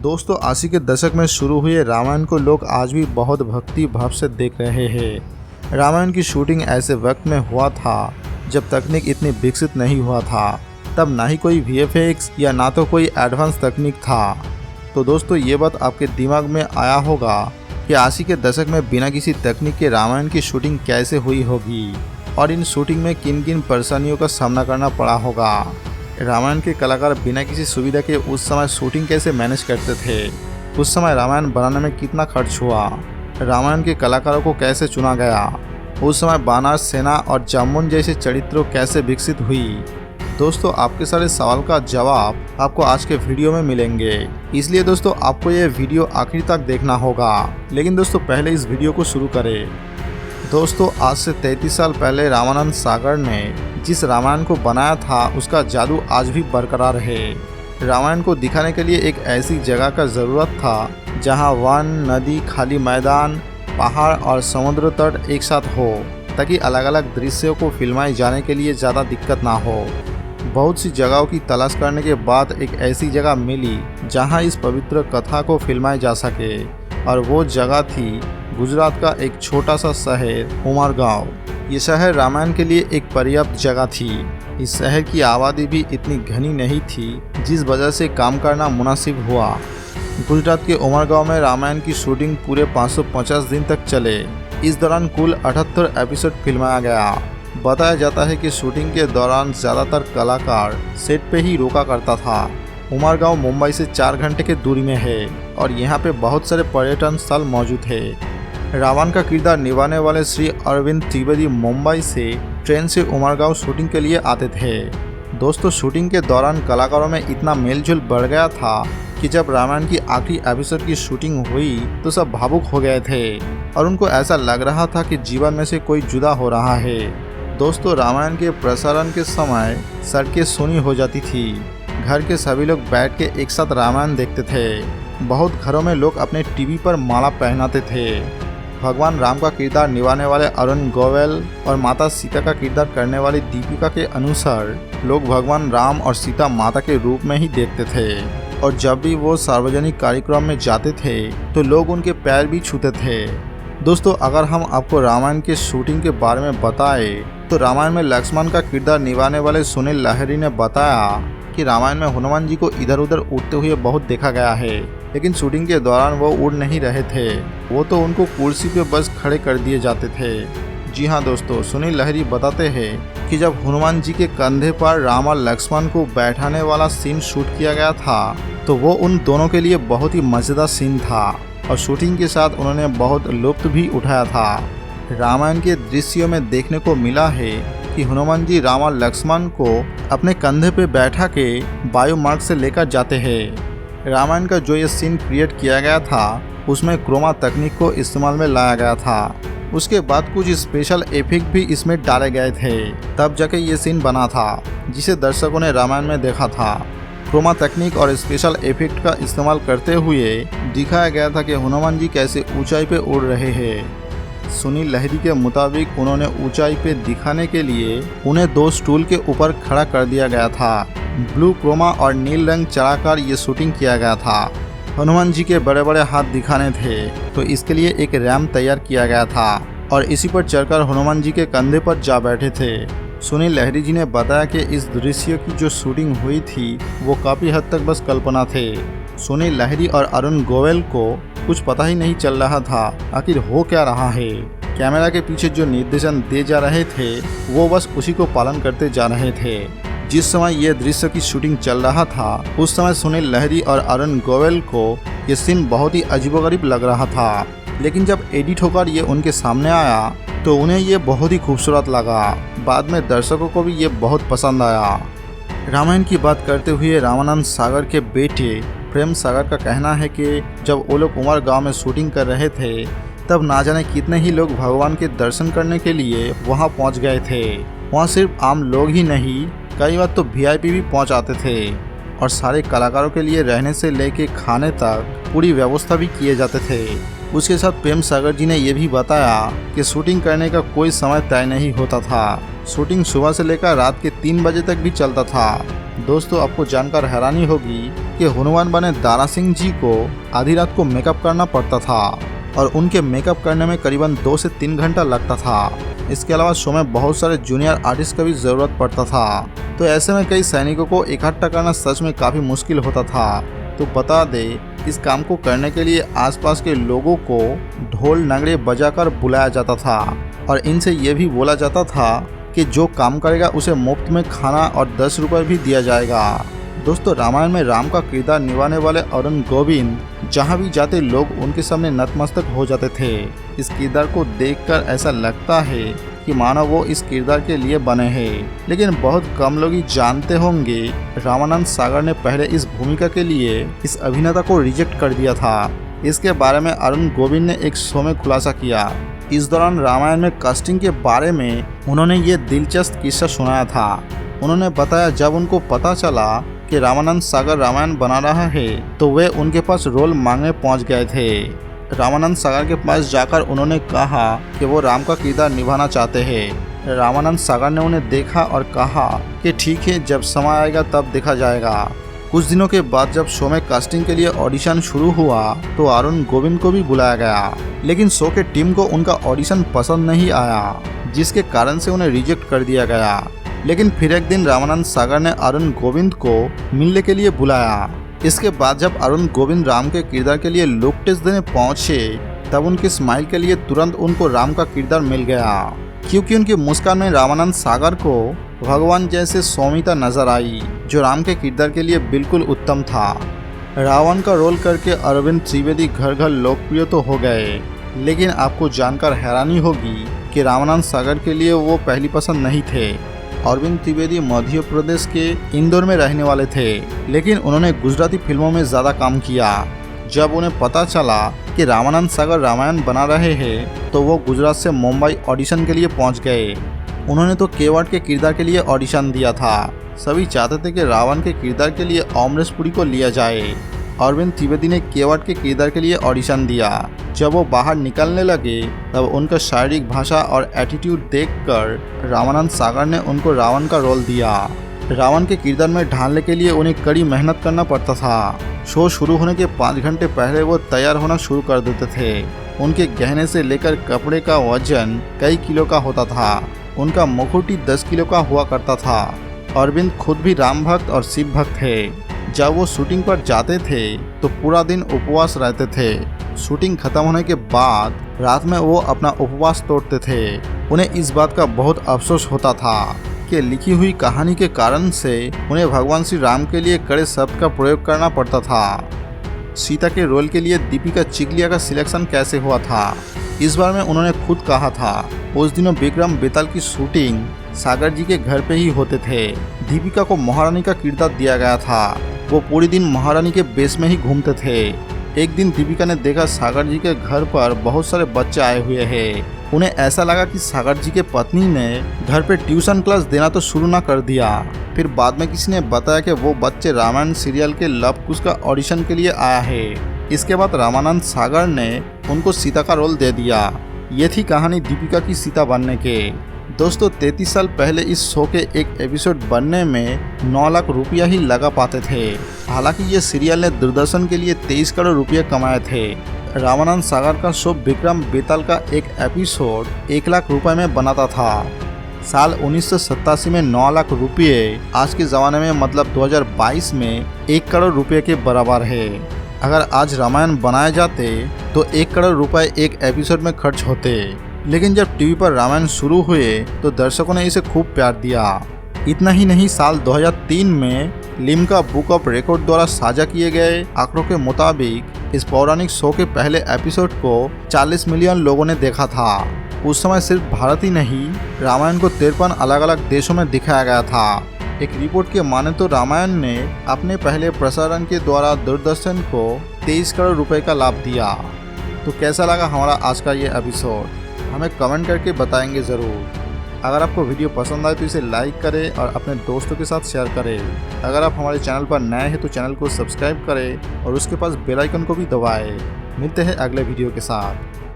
दोस्तों 80 के दशक में शुरू हुए रामायण को लोग आज भी बहुत भक्ति भाव से देख रहे हैं। रामायण की शूटिंग ऐसे वक्त में हुआ था जब तकनीक इतनी विकसित नहीं हुआ था। तब ना ही कोई VFX या ना तो कोई एडवांस तकनीक था। तो दोस्तों ये बात आपके दिमाग में आया होगा कि 80 के दशक में बिना किसी तकनीक के रामायण की शूटिंग कैसे हुई होगी और इन शूटिंग में किन किन परेशानियों का सामना करना पड़ा होगा। रामायण के कलाकार बिना किसी सुविधा के उस समय शूटिंग कैसे मैनेज करते थे, उस समय रामायण बनाने में कितना खर्च हुआ, रामायण के कलाकारों को कैसे चुना गया, उस समय बानर सेना और जामुन जैसे चरित्रों कैसे विकसित हुई। दोस्तों आपके सारे सवाल का जवाब आपको आज के वीडियो में मिलेंगे, इसलिए दोस्तों आपको ये वीडियो आखिर तक देखना होगा। लेकिन दोस्तों पहले इस वीडियो को शुरू करें। दोस्तों आज से 33 साल पहले रामानंद सागर ने जिस रामायण को बनाया था उसका जादू आज भी बरकरार है। रामायण को दिखाने के लिए एक ऐसी जगह का ज़रूरत था जहां वन, नदी, खाली मैदान, पहाड़ और समुद्र तट एक साथ हो, ताकि अलग अलग दृश्यों को फिल्माए जाने के लिए ज़्यादा दिक्कत ना हो। बहुत सी जगहों की तलाश करने के बाद एक ऐसी जगह मिली जहां इस पवित्र कथा को फिल्माया जा सके, और वो जगह थी गुजरात का एक छोटा सा शहर उमरगांव। ये शहर रामायण के लिए एक पर्याप्त जगह थी। इस शहर की आबादी भी इतनी घनी नहीं थी, जिस वजह से काम करना मुनासिब हुआ। गुजरात के उमरगांव में रामायण की शूटिंग पूरे 550 दिन तक चले। इस दौरान कुल 78 एपिसोड फिल्माया गया। बताया जाता है कि शूटिंग के दौरान ज़्यादातर कलाकार सेट पे ही रोका करता था। उमरगांव मुंबई से 4 घंटे की दूरी में है और यहाँ पे बहुत सारे पर्यटन स्थल मौजूद है। रावण का किरदार निभाने वाले श्री अरविंद त्रिवेदी मुंबई से ट्रेन से उमरगांव शूटिंग के लिए आते थे। दोस्तों शूटिंग के दौरान कलाकारों में इतना मेलजोल बढ़ गया था कि जब रामायण की आखिरी एपिसोड की शूटिंग हुई तो सब भावुक हो गए थे और उनको ऐसा लग रहा था कि जीवन में से कोई जुदा हो रहा है। दोस्तों रामायण के प्रसारण के समय सड़कें सूनी हो जाती थी। घर के सभी लोग बैठ के एक साथ रामायण देखते थे। बहुत घरों में लोग अपने टीवी पर माला पहनाते थे। भगवान राम का किरदार निभाने वाले अरुण गोयल और माता सीता का किरदार करने वाली दीपिका के अनुसार लोग भगवान राम और सीता माता के रूप में ही देखते थे, और जब भी वो सार्वजनिक कार्यक्रम में जाते थे तो लोग उनके पैर भी छूते थे। दोस्तों अगर हम आपको रामायण के शूटिंग के बारे में बताएं तो रामायण में लक्ष्मण का किरदार निभाने वाले सुनील लहरी ने बताया कि रामायण में हनुमान जी को इधर उधर उड़ते हुए बहुत देखा गया है, लेकिन शूटिंग के दौरान वो उड़ नहीं रहे थे, वो तो उनको कुर्सी पे बस खड़े कर दिए जाते थे। जी हाँ दोस्तों, सुनील लहरी बताते हैं कि जब हनुमान जी के कंधे पर राम और लक्ष्मण को बैठाने वाला सीन शूट किया गया था तो वो उन दोनों के लिए बहुत ही मज़ेदार सीन था और शूटिंग के साथ उन्होंने बहुत लुत्फ भी उठाया था। रामायण के दृश्यों में देखने को मिला है कि हनुमान जी राम और लक्ष्मण को अपने कंधे पे बैठा के वायु मार्ग से लेकर जाते हैं। रामायण का जो ये सीन क्रिएट किया गया था उसमें क्रोमा तकनीक को इस्तेमाल में लाया गया था। उसके बाद कुछ स्पेशल इफेक्ट भी इसमें डाले गए थे, तब जाके ये सीन बना था जिसे दर्शकों ने रामायण में देखा था। क्रोमा तकनीक और स्पेशल इफेक्ट का इस्तेमाल करते हुए दिखाया गया था कि हनुमान जी कैसे ऊंचाई पे उड़ रहे हैं। सुनील लहरी के मुताबिक उन्होंने ऊंचाई पे दिखाने के लिए उन्हें 2 स्टूल के ऊपर खड़ा कर दिया गया था। ब्लू क्रोमा और नील रंग चढ़ाकर ये शूटिंग किया गया था। हनुमान जी के बड़े बड़े हाथ दिखाने थे तो इसके लिए एक रैंप तैयार किया गया था और इसी पर चढ़कर हनुमान जी के कंधे पर जा बैठे थे। सुनील लहरी जी ने बताया कि इस दृश्य की जो शूटिंग हुई थी वो काफ़ी हद तक बस कल्पना थे। सुनील लहरी और अरुण गोयल को कुछ पता ही नहीं चल रहा था आखिर हो क्या रहा है। कैमरा के पीछे जो निर्देशन दिए जा रहे थे वो बस उसी को पालन करते जा रहे थे। जिस समय ये दृश्य की शूटिंग चल रहा था उस समय सुनील लहरी और अरुण गोयल को ये सीन बहुत ही अजीबोगरीब लग रहा था, लेकिन जब एडिट होकर ये उनके सामने आया तो उन्हें ये बहुत ही खूबसूरत लगा। बाद में दर्शकों को भी ये बहुत पसंद आया। रामायण की बात करते हुए रामानंद सागर के बेटे प्रेम सागर का कहना है कि जब वो लोग उमरगांव में शूटिंग कर रहे थे तब ना जाने कितने ही लोग भगवान के दर्शन करने के लिए वहां पहुंच गए थे। वहां सिर्फ आम लोग ही नहीं, कई बार तो VIP भी पहुंच आते थे और सारे कलाकारों के लिए रहने से लेके खाने तक पूरी व्यवस्था भी किए जाते थे। उसके साथ प्रेम सागर जी ने यह भी बताया कि शूटिंग करने का कोई समय तय नहीं होता था। शूटिंग सुबह से लेकर रात के 3 बजे तक भी चलता था। दोस्तों आपको जानकर हैरानी होगी कि हनुमान बने दारा सिंह जी को आधी रात को मेकअप करना पड़ता था और उनके मेकअप करने में करीबन 2 से 3 घंटा लगता था। इसके अलावा शो में बहुत सारे जूनियर आर्टिस्ट का भी ज़रूरत पड़ता था, तो ऐसे में कई सैनिकों को इकट्ठा करना सच में काफ़ी मुश्किल होता था। तो बता दे, इस काम को करने के लिए आसपास के लोगों को ढोल नगड़े बजाकर बुलाया जाता था और इनसे ये भी बोला जाता था कि जो काम करेगा उसे मुफ्त में खाना और 10 रुपये भी दिया जाएगा। दोस्तों, रामायण में राम का किरदार निभाने वाले अरुण गोविंद जहाँ भी जाते लोग उनके सामने नतमस्तक हो जाते थे। इस किरदार को देखकर ऐसा लगता है कि मानो वो इस किरदार के लिए बने हैं। लेकिन बहुत कम लोग ही जानते होंगे, रामानंद सागर ने पहले इस भूमिका के लिए इस अभिनेता को रिजेक्ट कर दिया था। इसके बारे में अरुण गोविंद ने एक शो में खुलासा किया। इस दौरान रामायण में कास्टिंग के बारे में उन्होंने ये दिलचस्प किस्सा सुनाया था। उन्होंने बताया, जब उनको पता चला कि रामानंद सागर रामायण बना रहा है तो वे उनके पास रोल मांगने पहुंच गए थे। रामानंद सागर के पास जाकर उन्होंने कहा कि वो राम का किरदार निभाना चाहते हैं। रामानंद सागर ने उन्हें देखा और कहा कि ठीक है, जब समय आएगा तब देखा जाएगा। कुछ दिनों के बाद जब शो में कास्टिंग के लिए ऑडिशन शुरू हुआ तो अरुण गोविंद को भी बुलाया गया, लेकिन शो के टीम को उनका ऑडिशन पसंद नहीं आया, जिसके कारण से उन्हें रिजेक्ट कर दिया गया। लेकिन फिर एक दिन रामानंद सागर ने अरुण गोविंद को मिलने के लिए बुलाया। इसके बाद जब अरुण गोविंद राम के किरदार के लिए लुक टेस्ट देने पहुंचे तब उनके स्माइल के लिए तुरंत उनको राम का किरदार मिल गया, क्योंकि उनकी मुस्कान में रामानंद सागर को भगवान जैसे सौम्यता नजर आई, जो राम के किरदार के लिए बिल्कुल उत्तम था। रावण का रोल करके अरविंद त्रिवेदी घर घर लोकप्रिय तो हो गए, लेकिन आपको जानकर हैरानी होगी कि रामानंद सागर के लिए वो पहली पसंद नहीं थे। अरविंद त्रिवेदी मध्य प्रदेश के इंदौर में रहने वाले थे, लेकिन उन्होंने गुजराती फिल्मों में ज़्यादा काम किया। जब उन्हें पता चला कि रामानंद सागर रामायण बना रहे हैं तो वो गुजरात से मुंबई ऑडिशन के लिए पहुंच गए। उन्होंने तो केवट के किरदार के लिए ऑडिशन दिया था। सभी चाहते थे कि रावण के किरदार के लिए अमरीश पुरी को लिया जाए। अरविंद त्रिवेदी ने केवट के किरदार के लिए ऑडिशन दिया। जब वो बाहर निकलने लगे तब उनका शारीरिक भाषा और एटीट्यूड देखकर रामानंद सागर ने उनको रावण का रोल दिया। रावण के किरदार में ढालने के लिए उन्हें कड़ी मेहनत करना पड़ता था। शो शुरू होने के 5 घंटे पहले वो तैयार होना शुरू कर देते थे। उनके गहने से लेकर कपड़े का वजन कई किलो का होता था। उनका मुकुट 10 किलो का हुआ करता था। अरविंद खुद भी राम भक्त और शिव भक्त थे। जब वो शूटिंग पर जाते थे तो पूरा दिन उपवास रहते थे। शूटिंग खत्म होने के बाद रात में वो अपना उपवास तोड़ते थे। उन्हें इस बात का बहुत अफसोस होता था कि लिखी हुई कहानी के कारण से उन्हें भगवान श्री राम के लिए कड़े शब्द का प्रयोग करना पड़ता था। सीता के रोल के लिए दीपिका चिगलिया का सिलेक्शन कैसे हुआ था, इस बारे में उन्होंने खुद कहा था। उस दिनों विक्रम बेताल की शूटिंग सागर जी के घर पे ही होते थे। दीपिका को महारानी का किरदार दिया गया था। वो पूरे दिन महारानी के बेस में ही घूमते थे। एक दिन दीपिका ने देखा सागर जी के घर पर बहुत सारे बच्चे आए हुए हैं। उन्हें ऐसा लगा कि सागर जी के पत्नी ने घर पे ट्यूशन क्लास देना तो शुरू ना कर दिया। फिर बाद में किसी ने बताया कि वो बच्चे रामायण सीरियल के लव कुश का ऑडिशन के लिए आया है। इसके बाद रामानंद सागर ने उनको सीता का रोल दे दिया। ये थी कहानी दीपिका की सीता बनने के। दोस्तों, 33 साल पहले इस शो के एक एपिसोड बनने में 9 लाख रुपया ही लगा पाते थे। हालांकि ये सीरियल ने दूरदर्शन के लिए 23 करोड़ रुपये कमाए थे। रामानंद सागर का शो विक्रम बेताल का एक एपिसोड 1 लाख रुपए में बनाता था। साल 1987 में 9 लाख रुपये आज के ज़माने में मतलब 2022 में 1 करोड़ रुपये के बराबर है। अगर आज रामायण बनाए जाते तो 1 करोड़ रुपए एक एपिसोड में खर्च होते। लेकिन जब टीवी पर रामायण शुरू हुए तो दर्शकों ने इसे खूब प्यार दिया। इतना ही नहीं, साल 2003 में लिम्का बुक ऑफ रिकॉर्ड द्वारा साझा किए गए आंकड़ों के मुताबिक इस पौराणिक शो के पहले एपिसोड को 40 मिलियन लोगों ने देखा था। उस समय सिर्फ भारत ही नहीं, रामायण को 53 अलग अलग देशों में दिखाया गया था। एक रिपोर्ट के माने तो रामायण ने अपने पहले प्रसारण के द्वारा दूरदर्शन को 23 करोड़ रुपए का लाभ दिया। तो कैसा लगा हमारा आज का ये एपिसोड, हमें कमेंट करके बताएंगे ज़रूर। अगर आपको वीडियो पसंद आए तो इसे लाइक करें और अपने दोस्तों के साथ शेयर करें। अगर आप हमारे चैनल पर नए हैं तो चैनल को सब्सक्राइब करें और उसके पास बेल आइकन को भी दबाएं। मिलते हैं अगले वीडियो के साथ।